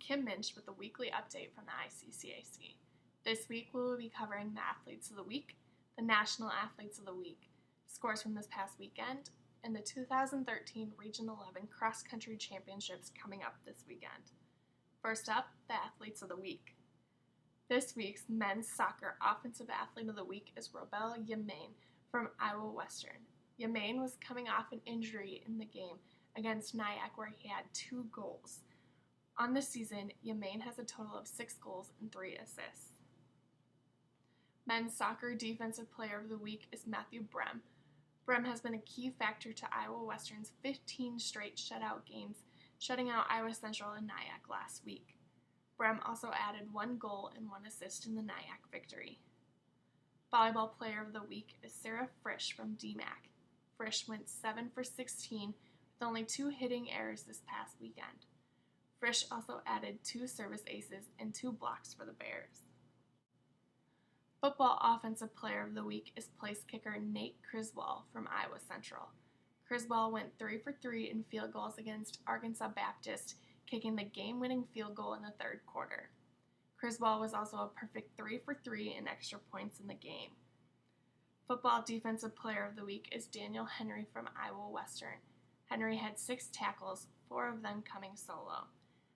Kim Minch with the weekly update from the ICCAC. This week we will be covering the Athletes of the Week, the National Athletes of the Week, scores from this past weekend, and the 2013 Region 11 Cross Country Championships coming up this weekend. First up, the Athletes of the Week. This week's men's soccer Offensive Athlete of the Week is Robel Yamain from Iowa Western. Yamain was coming off an injury in the game against ICCAC where he had 2 goals. On the season, Yamain has a total of 6 goals and 3 assists. Men's Soccer Defensive Player of the Week is Matthew Brem. Brem has been a key factor to Iowa Western's 15 straight shutout games, shutting out Iowa Central and ICCAC last week. Brem also added 1 goal and 1 assist in the ICCAC victory. Volleyball Player of the Week is Sarah Frisch from DMAC. Frisch went 7 for 16 with only 2 hitting errors this past weekend. Frisch also added 2 service aces and 2 blocks for the Bears. Football Offensive Player of the Week is place kicker Nate Criswell from Iowa Central. Criswell went 3 for 3 in field goals against Arkansas Baptist, kicking the game-winning field goal in the third quarter. Criswell was also a perfect 3 for 3 in extra points in the game. Football Defensive Player of the Week is Daniel Henry from Iowa Western. Henry had 6 tackles, 4 of them coming solo.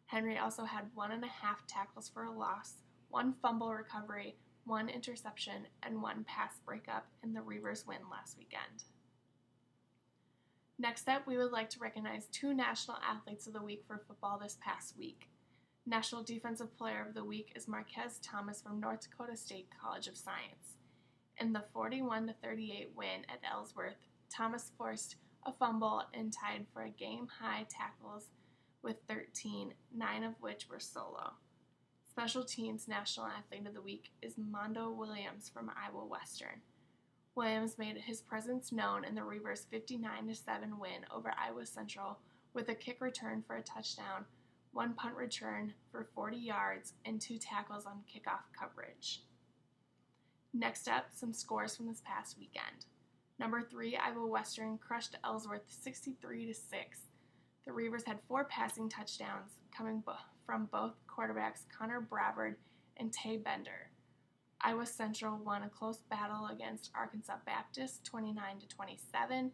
Henry also had 1.5 tackles for a loss, 1 fumble recovery, 1 interception, and 1 pass breakup in the Reavers' win last weekend. Next up, we would like to recognize 2 National Athletes of the Week for football this past week. National Defensive Player of the Week is Marquez Thomas from North Dakota State College of Science. In the 41-38 win at Ellsworth, Thomas forced a fumble and tied for a game-high tackles with 13, 9 of which were solo. Special Teams National Athlete of the Week is Mondo Williams from Iowa Western. Williams made his presence known in the Reavers' 59-7 win over Iowa Central with a kick return for a touchdown, 1 punt return for 40 yards, and 2 tackles on kickoff coverage. Next up, some scores from this past weekend. Number 3, Iowa Western crushed Ellsworth 63-6. The Reavers had 4 passing touchdowns coming from both quarterbacks Connor Brabard and Tay Bender. Iowa Central won a close battle against Arkansas Baptist 29-27.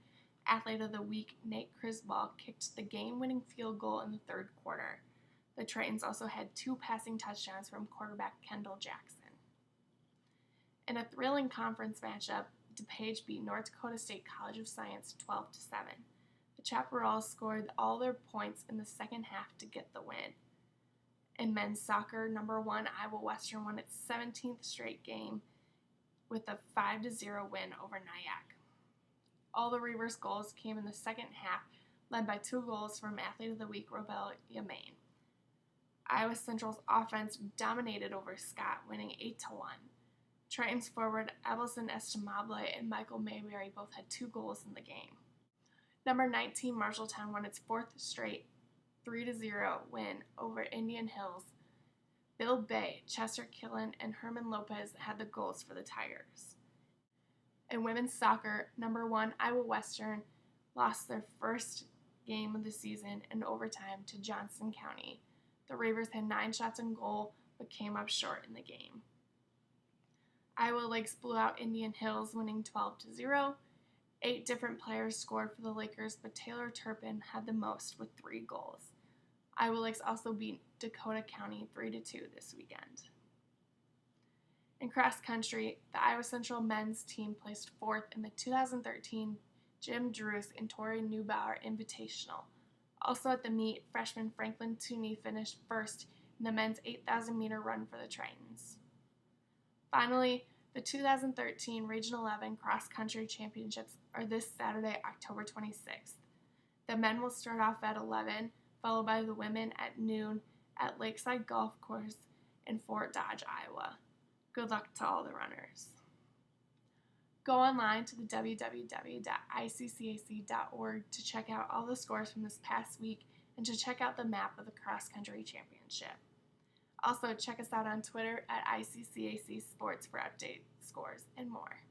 Athlete of the Week Nate Criswell kicked the game-winning field goal in the third quarter. The Tritons also had 2 passing touchdowns from quarterback Kendall Jackson. In a thrilling conference matchup, DuPage beat North Dakota State College of Science 12-7. The Chaparrals scored all their points in the second half to get the win. In men's soccer, number 1 Iowa Western won its 17th straight game with a 5-0 win over ICCAC. All the Reavers' goals came in the second half, led by 2 goals from Athlete of the Week Robel Yamain. Iowa Central's offense dominated over Scott, winning 8-1. Tritons forward Evelson Estimable and Michael Mayberry both had 2 goals in the game. Number 19 Marshalltown won its 4th straight 3-0 win over Indian Hills. Bill Bay, Chester Killen, and Herman Lopez had the goals for the Tigers. In women's soccer, number 1 Iowa Western lost their first game of the season in overtime to Johnson County. The Reavers had 9 shots on goal but came up short in the game. Iowa Lakes blew out Indian Hills, winning 12-0. 8 different players scored for the Lakers, but Taylor Turpin had the most with 3 goals. Iowa Lakes also beat Dakota County 3-2 this weekend. In cross country, the Iowa Central men's team placed 4th in the 2013 Jim Drews and Tori Neubauer Invitational. Also at the meet, freshman Franklin Tooney finished 1st in the men's 8,000-meter run for the Tritons. Finally, the 2013 Region 11 Cross Country Championships are this Saturday, October 26th. The men will start off at 11, followed by the women at noon at Lakeside Golf Course in Fort Dodge, Iowa. Good luck to all the runners. Go online to the www.iccac.org to check out all the scores from this past week and to check out the map of the Cross Country Championship. Also, check us out on Twitter at ICCAC Sports for update, scores, and more.